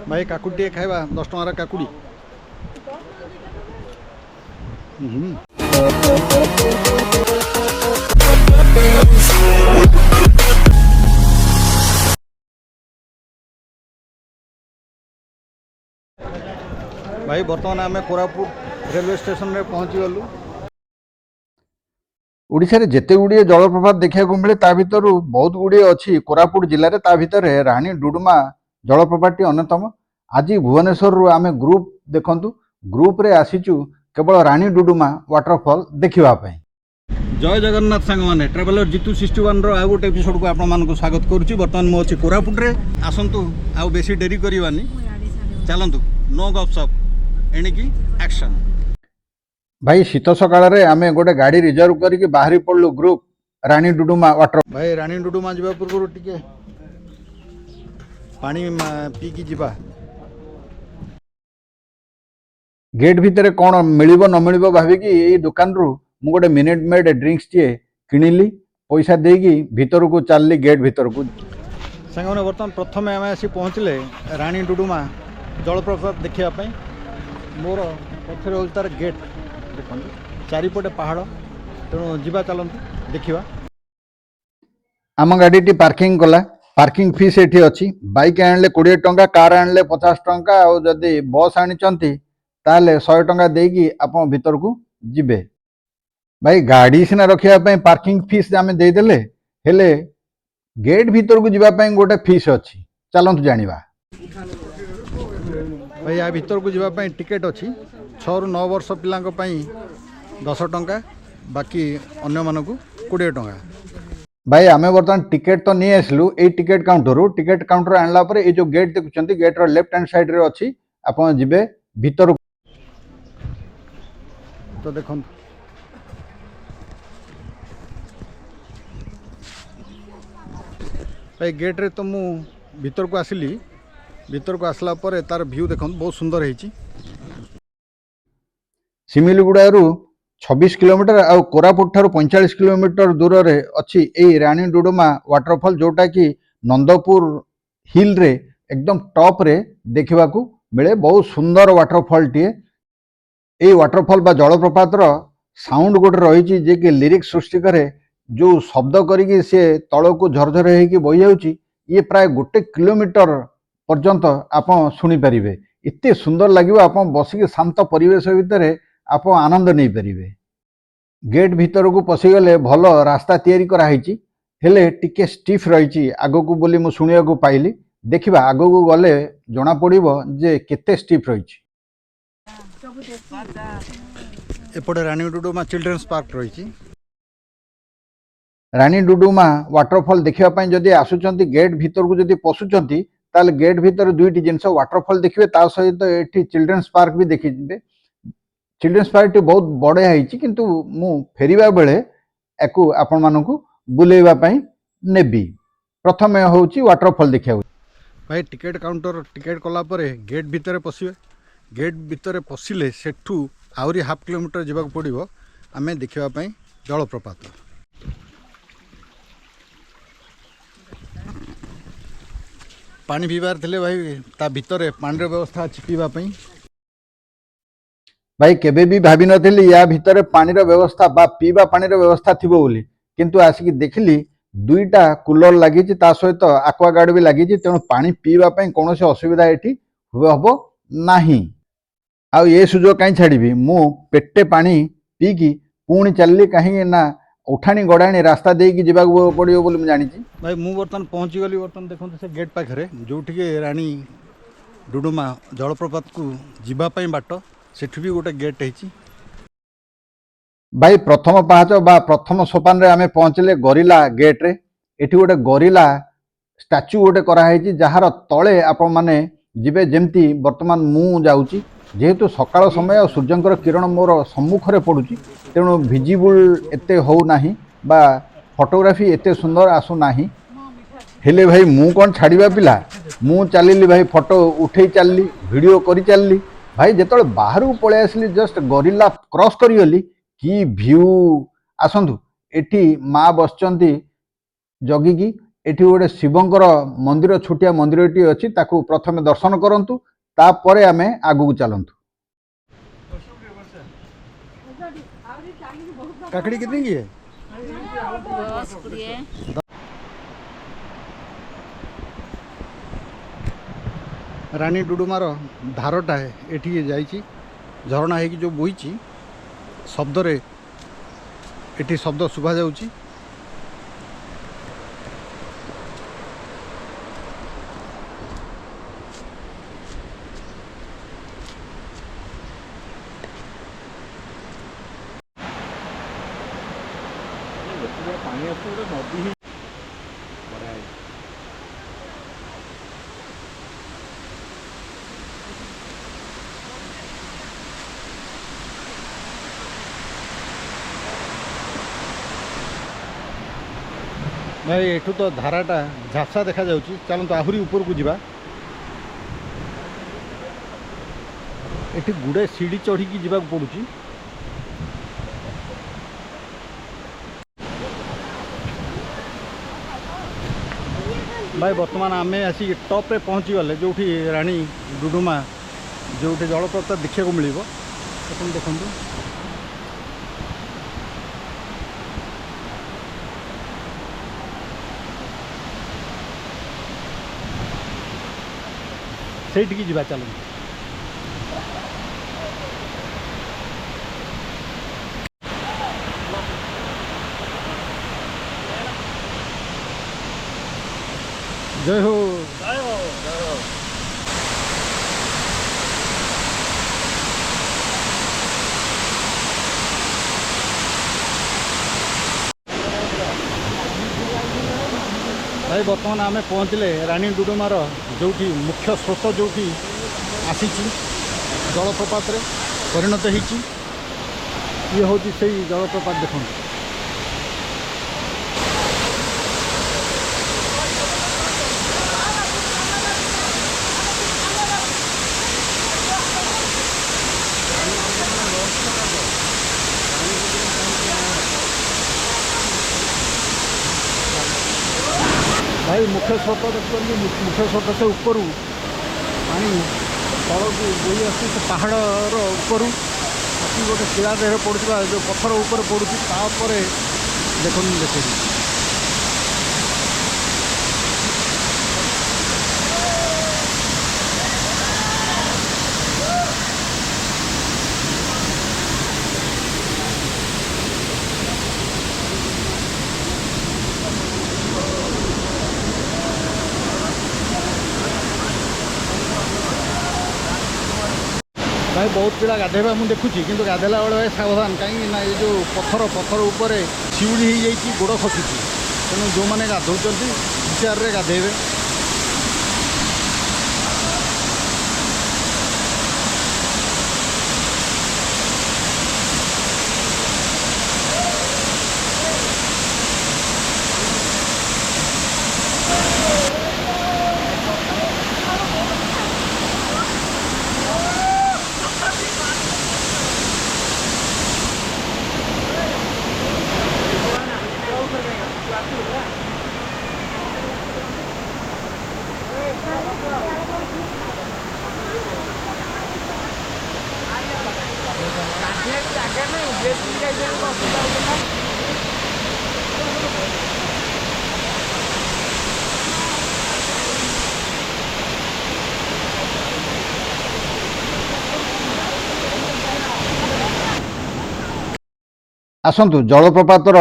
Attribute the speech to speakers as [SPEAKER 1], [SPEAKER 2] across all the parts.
[SPEAKER 1] भाई काकुड़ी खाइबा 10 टंकार काकुड़ी। भाई बर्तमान आम कोरापुट रेलवे स्टेशन रे पहुँची गलु। ओडिशा रे जेते गुड़िए जलप्रपात देखा मिले ता भितर बहुत गुड़िए अच्छी कोरापुट जिले में। ता भितर राणी डुडुमा जलप्रपात अन्यतम। आज भुवनेश्वर आम ग्रुप देखु ग्रुप रे आसीचु केवल राणी डुडुमा वाटरफॉल देखा। जय जगन्नाथ सांग माने ट्रावेलर जीतू 61 रो आ गोटे एपिसोड को आपण मानकु स्वागत करूची। बर्तमान मो अछि कोरापुट रे। आसंतु आ बेसी डेरी करिवानी, चलंतु नो गपसप एणिकी एक्शन। भाई शीत सकाळ रे आमे गोटे गाड़ी रिजर्व करके बाहरी पड़लु ग्रुप राणी डुडुमा वाटर। भाई राणी डुडुमा जीवा पूर्व टिके पानी पी की जीवा। गेट भितर कौन मिलिबो न मिलिबो भाविकी एई दुकान रु मु गोटे मिनिट मेड ड्रिंक्स टे किनिली। पैसा देगी भीतर को चलली गेट भीतर को। सांग माने बर्तमान प्रथम आम आसी पहुँचले राणी डुडुमा जलप्रपात देखा। मोर पथर हूँ तार गेट देखो चारिपटे पहाड़, तेणु जीवा चलतु देखा। आम गाड़ी टी पार्किंग कला। पार्किंग फीस एठी अच्छी। बाइक आणले 20 टंका, कार आणले 50 टंका, और जदि बस आनिचंती ताले 100 टंका देगी आपण भीतर को जिबे। भाई गाड़ी सिना रखिया पार्किंग फीस आम देदेले, हेले गेट भीतर को जीवाई गोटे फीस अच्छी। चलतु जानिबा। भाई या भीतर को जीवाई टिकेट अच्छी 6 ରୁ 9 वर्ष पिला 10 टंका, बाकी अन्य मानक 20 टंका। भाई आम बर्तमान टिकेट तो नहीं आसलु ए टिकेट काउंटर। टिकेट काउंटर आणला परे ए जो गेट देखुं गेट रो लेफ्ट हैंड साइड रे अच्छी। आपन जिबे भीतर तो देखो भाई गेट रे तो मु भीतर को आसिली। भीतर को आसला परे तार व्यू देखो बहुत सुंदर है। सिमिलीगुड़ा 26 किलोमीटर और कोरापुट ठार 45 किलोमीटर दूर रे अच्छी ए राणी डुडुमा वाटरफॉल, जोटा कि नंदपुर हिल रे एकदम टॉप रे देखा मिले। बहुत सुंदर वाटरफॉल टीए। ए वाटरफॉल बा जलप्रपात रो साउंड गोटे रही जे कि लिरिक्स सृष्टि करे, जो शब्द करी से तल को झरझर होगी बही जाऊँगी। ये प्राय 1 किलोमीटर पर्यंत आप शुणी पारे। एते सुंदर लगे आप बसिक शांत परिवेश भितर आप आनंद नहीं पारे। गेट भीतर को पशिगले भल रास्ता तैयारी कराई, हेले टिके स्टिफ रही आग को बोली मु शुणिया को पाइली। देखिबा आग को गले जना पड़िबो जे केते स्टिफ रही। एपटे राणी डुडुमा चिल्ड्रेन्स पार्क रही। राणी डुडुमा वाटरफॉल देखापी जदि आसुचंती गेट भीतर को जदि पशुचंती ताले गेट भीतर दुईटी जिनस वाटरफॉल देखिए, ता सहित एठी चिल्ड्रेन्स पार्क भी देखिए। चिल्ड्रेन्स पार्क टी बहुत बड़े है, किंतु मु फेरिबा बेले एको आपण मानकु बुलेइबा पई नेबी। प्रथम होउची वाटरफॉल देखिया। भाई टिकेट काउंटर टिकेट कला परे गेट भीतर पशिबे। गेट भीतर पशिले सेठू आउरी हाफ किलोमीटर जीवाक पड़िबो आमे देखिबा पई जलप्रपात। पानी पीबार थे भाई ता भीतर पानी व्यवस्था अच्छी पीवाई। भाई केबे भी भाभी नथिली या भीतर पानी व्यवस्था बा पीवा पानी व्यवस्था थिबो बोली, किंतु आसिक देखिली 2टा कूलर लगी सहित आक्वागार्ड भी लगी। तेणु पानी पीवा कौन असुविधा ये हम नाही। आ ये सुजोग कहीं छाड़ी मु पेटे पानी पीकी पुणी चलली, कहीं ना उठाणी गड़ाणी रास्ता देकी जीवाक पड़ो बोली मुझे जानी। भाई मु बर्तमान पहुँची गली। बर्तमान देखो से गेट पाखे जो राणी डुडुमा जलप्रपात को जीवाई बाट सेठी भी गोटे गेट है। भाई प्रथम पाहाच बा प्रथम सोपान रे आमे पहुँचले गोरिल्ला गेट रे। एठी गोटे गोरिल्ला स्टाच्यू गोटे कराई, जार तले आपण माने जिबे जेमती वर्तमान मु जाउची। जेहेतु सकाळ समय सूर्यंकर किरण मोर सम्मुख रे पड़ुची, तेणु विजिबल एते हो नाही बा फोटोग्राफी एते सुंदर आसु नाही। हेले भाई मु कौन छाड़िबा पिला, मु चलिली भाई फोटो उठे चलली, वीडियो करी चलली। भाई जेतले बाहर को पळे आसली जस्ट गोरिल्ला क्रॉस करिगली, कि व्यू आसंतु। एठी माँ बसचंती जगिकी, एठी गोटे शिवंकर मंदिर छोटिया मंदिरटी अच्छी ताकू प्रथमे दर्शन करंतु तापर आमे आगू चलंतु। काकड़ी कितनी की है?
[SPEAKER 2] 10
[SPEAKER 1] रानी डुडुमार धारटा है एठी जाइची झरणा है कि जो बोईची शब्द रे एठी शब्द शुभा जाउची। पानी नदी भाई एठू तो धाराटा झापसा देखा जाउची। चलंतु आहुरी ऊपर को जीवा। एठी गुड़े सीढ़ी चढ़ी की जीवा पड़ुची। भाई बर्तमान आमे आसी टॉप रे पहुँची गले जो रानी डुडुमा जो जलप्रपात देखा मिल देखु। ସେଇଠିକି ଯିବା ଚାଲନ୍ତୁ। जय हो जय हो जय हो। भाई बर्तमान आम पहुँचले रानी डुडुमार जो मुख्य स्रोत जो आसी जलप्रपात परिणत होती ये हूँ से जलप्रपात देखो। भाई मुख्य स्रोत देखिए मुख्य स्रोत से ऊपर पानी तल को बोई आस पहाड़ ऊपर गोटे शिला देह पड़ा जो पत्थर ऊपर पड़ूपर देखो देखिए। भाई बहुत पिला गाधेबा मुझे देखुची किंतु गाधेला बेले सावधान कहीं ना ये जो पत्थर ऊपर शिउली हो जाइए गोड़ खसुची तेणु जो मैंने गाधौं विचार रे गाधेबे। आसतु जलप्रपातर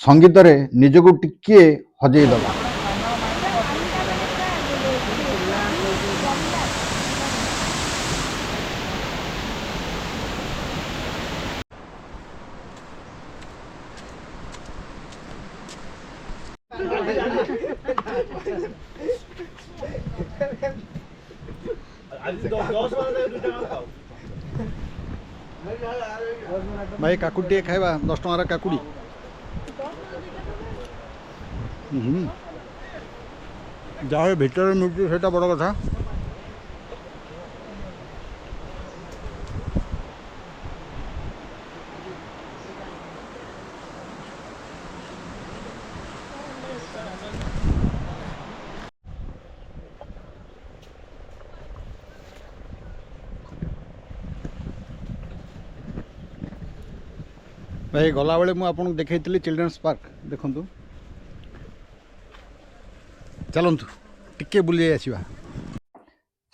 [SPEAKER 1] संगीत रे निजको टिके हजेई दबा। भाई काकुड़ी खाइबा 10 टंकार काकुड़ी जहाँ भीतर मिलती से बड़ कथा। भाई गला बेले मुझे आपको देखी चिल्ड्रेन्स पार्क देखु चलतु टिके बुले आसवा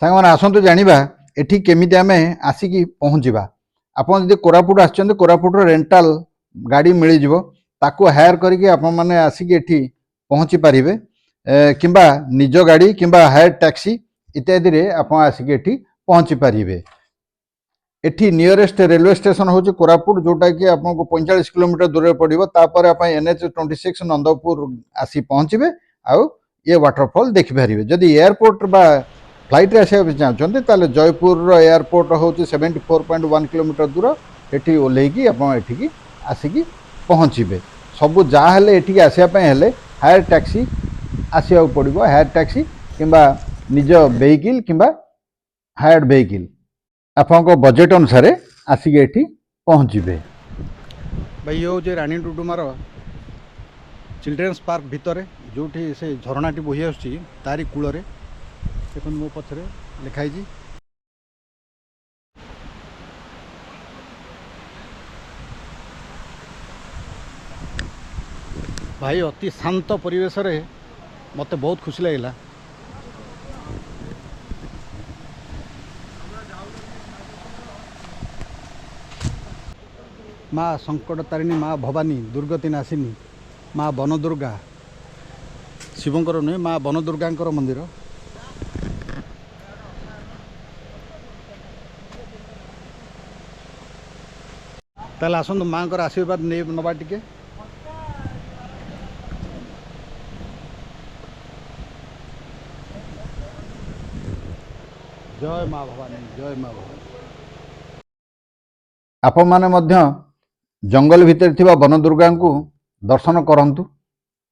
[SPEAKER 1] सांग मैंने आसतु जाना एठी केमिति आमे आसिकी पहुँचवा आपन जदि कोरापुट आछन कोरापुट रेंटाल गाड़ी मिल जिवो ताको हायर करके आपण माने आसिकी एठी पहुँची पारिबे किंबा निज गाड़ी किंबा हायर टैक्सी इत्यादि रे आपण आसिकी एठी पहुँची पारिबे। एठी नियरेस्ट रेलवे स्टेशन होची कोरापुट जोटा कि आपको 45 किलोमीटर दूर पड़ो तापर आप NH26 नंदपुर आसी पहुँचे आउ ये वाटरफॉल देखिपारे। जदि एयरपोर्ट बा फ्लाइट आसवा चाहते ताले जयपुर एयरपोर्ट हूँ 74.1 किलोमीटर दूर एठी ओल्लैकी आपकी आसिकी पहुँचे। सबू जहाँ एठी आसवाई हेले हायर टैक्सी आसवा पड़ो हायर टैक्सी किंबा निज वेहिकल किंबा हायर वेहिकल आपको बजेट अनुसार आसिक एठी पहुँचे। भाई ये हूँ रानी डुडुमार चिल्ड्रेन्स पार्क भितर जो से झरणाटी बोही आसुची तारी कूल देखो मो पछरे लिखाई भाई अति शांत परिवेश रे मते बहुत खुशी लगिला। माँ संकट तारिणी माँ भवानी दुर्गति नाशिनी माँ बनदुर्गा शिवंकर नुहे माँ बनदुर्गांकर मंदिर। ताले आसतु माँ को आशीर्वाद नहीं नवा टिके जय माँ भवानी जय माँ भवानी। आपण माने मध्य जंगल भितर थिबा बनदुर्गा को दर्शन करंतु।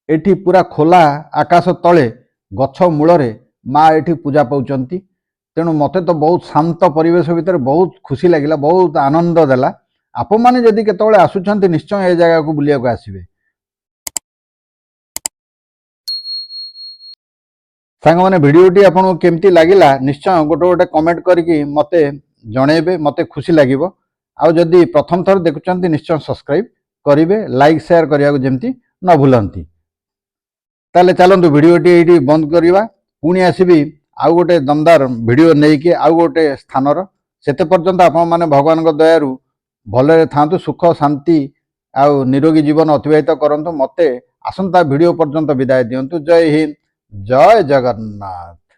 [SPEAKER 1] एठी पूरा खोला आकाश तले गछ मूल माँ एठी पूजा पाउचंती। तेणु मते तो बहुत शांत परिवेश भितर बहुत खुशी लगिला बहुत आनंद देला। आपण माने जदि केतबेले आसुचंती निश्चय ए जगह को बुलिया को आसीबे। सांग माने वीडियोटी आपन केमती लागिला निश्चय गोटे गोटे कमेंट करके मते जणेबे मते खुशी लागिबो। आउ जदि प्रथम थर देखुचंती निश्चय सब्सक्राइब करिवे लाइक शेयर करिया को जेमती न भूलंती। ताले चलंतु वीडियोटी एठी बंद करिवा पुणी आसीबी आउ गोटे दमदार वीडियो नेकी आउ गोटे स्थानर। सेते पर्यंत आपण माने भगवान को दयारु भलरे थांतु सुख शांति आउ निरोगी जीवन अतिबाहित करंतु। मते आसंता वीडियो पर्यंत विदाय दियंतु। जय हिंद जय जगन्नाथ।